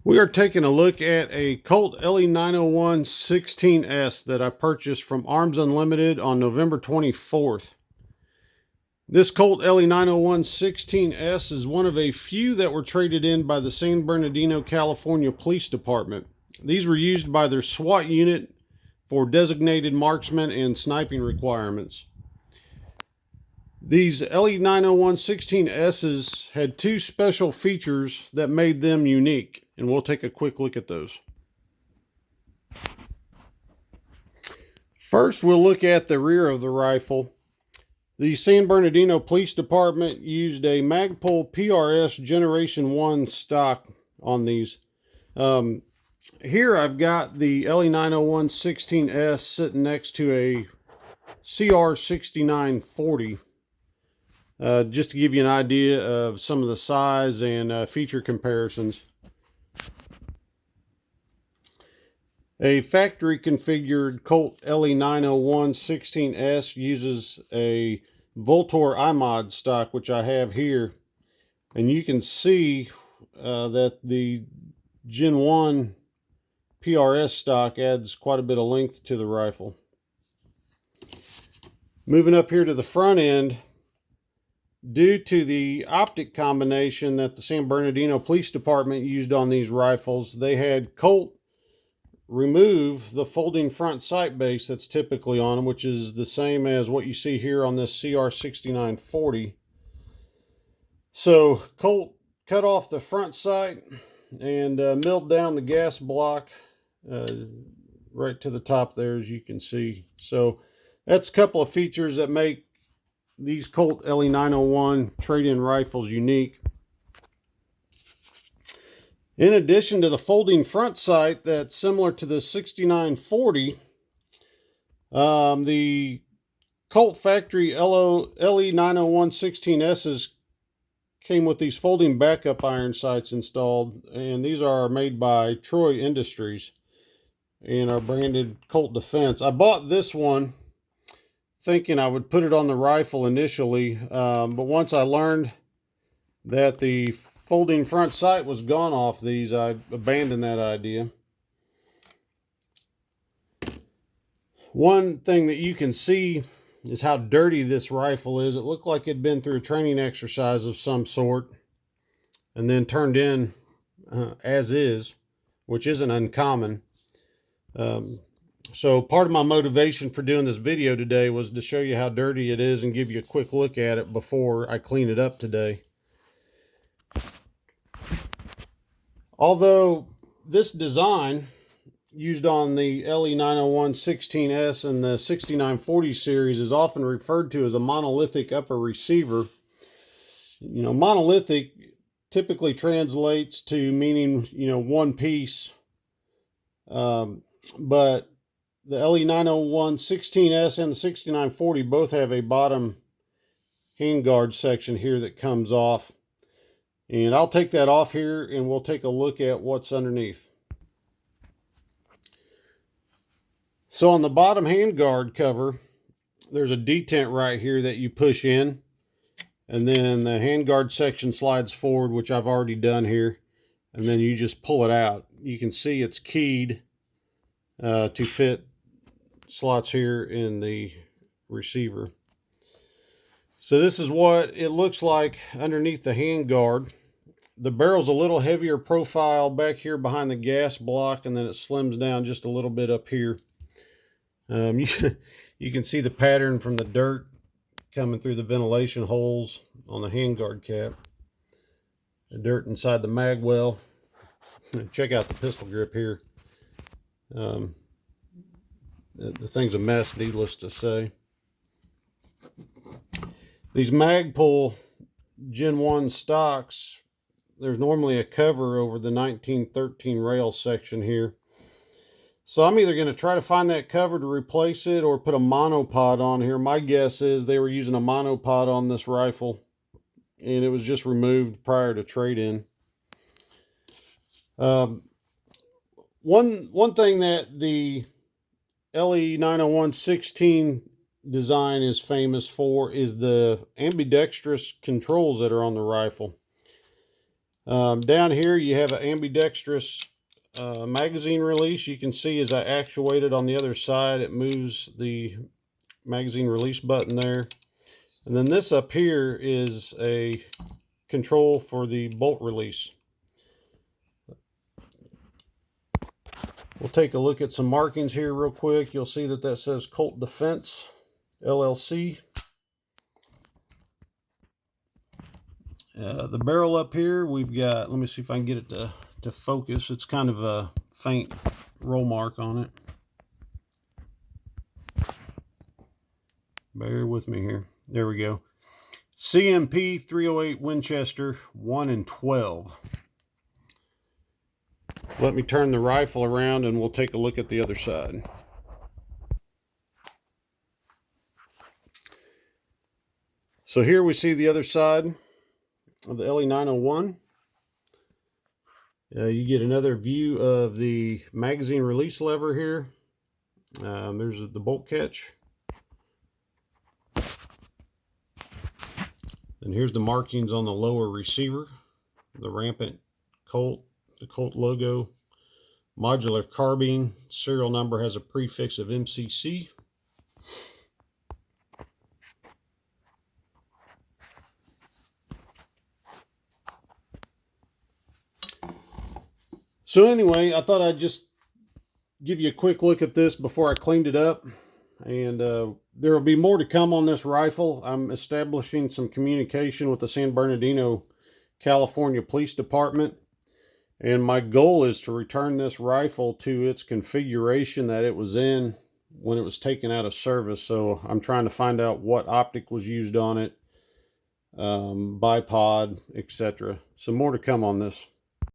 We are taking a look at a Colt LE901-16S that I purchased from Arms Unlimited on November 24th. This Colt LE901-16S is one of a few that were traded in by the San Bernardino, California Police Department. These were used by their SWAT unit for designated marksman and sniping requirements. These LE901-16Ss had two special features that made them unique, and we'll take a quick look at those. First, we'll look at the rear of the rifle. The San Bernardino Police Department used a Magpul PRS Generation 1 stock on these. Here I've got the LE901-16S sitting next to a CR6940. Just to give you an idea of some of the size and feature comparisons. A factory configured Colt LE901-16S uses a Voltor iMod stock, which I have here, and you can see that the Gen 1 PRS stock adds quite a bit of length to the rifle. Moving up here to the front end, due to the optic combination that the San Bernardino Police Department used on these rifles, they had Colt remove the folding front sight base that's typically on them, which is the same as what you see here on this CR6940. So Colt cut off the front sight and milled down the gas block right to the top there, as you can see. So that's a couple of features that make these Colt LE901 trade-in rifles unique. In addition to the folding front sight that's similar to the 6940, the Colt factory LE901-16Ss came with these folding backup iron sights installed, and these are made by Troy Industries and are branded Colt Defense. I bought this one thinking I would put it on the rifle initially, but once I learned that the folding front sight was gone off these, I abandoned that idea. One thing that you can see is how dirty this rifle is. It looked like it'd been through a training exercise of some sort and then turned in as is, which isn't uncommon. So part of my motivation for doing this video today was to show you how dirty it is and give you a quick look at it before I clean it up today. Although this design used on the LE901-16S and the 6940 series is often referred to as a monolithic upper receiver, you know, monolithic typically translates to meaning, you know, one piece, but the LE901-16S and the 6940 both have a bottom handguard section here that comes off. And I'll take that off here and we'll take a look at what's underneath. So on the bottom handguard cover, there's a detent right here that you push in. And then the handguard section slides forward, which I've already done here. And then you just pull it out. You can see it's keyed to fit slots here in the receiver. So this is what it looks like underneath the handguard. The barrel's a little heavier profile back here behind the gas block, and then it slims down just a little bit up here. You can see the pattern from the dirt coming through the ventilation holes on the handguard cap. The dirt inside the mag well. Check out the pistol grip here. The thing's a mess, needless to say. These Magpul Gen 1 stocks, there's normally a cover over the 1913 rail section here. So I'm either going to try to find that cover to replace it or put a monopod on here. My guess is they were using a monopod on this rifle and it was just removed prior to trade-in. One thing that the LE901-16 design is famous for is the ambidextrous controls that are on the rifle. Down here you have an ambidextrous magazine release. You can see as I actuate it on the other side, it moves the magazine release button there. And then this up here is a control for the bolt release. We'll take a look at some markings here real quick. You'll see that says Colt Defense LLC. The barrel up here, we've got, let me see if I can get it to focus. It's kind of a faint roll mark on it. Bear with me here. There we go. CMP 308 Winchester 1 and 12. Let me turn the rifle around and we'll take a look at the other side. So here we see the other side of the LE901. You get another view of the magazine release lever here. There's the bolt catch. And here's the markings on the lower receiver, the rampant Colt, the Colt logo, modular carbine, serial number has a prefix of MCC. So anyway, I thought I'd just give you a quick look at this before I cleaned it up. And there will be more to come on this rifle. I'm establishing some communication with the San Bernardino, California Police Department. And my goal is to return this rifle to its configuration that it was in when it was taken out of service. So I'm trying to find out what optic was used on it, bipod, etc. So more to come on this.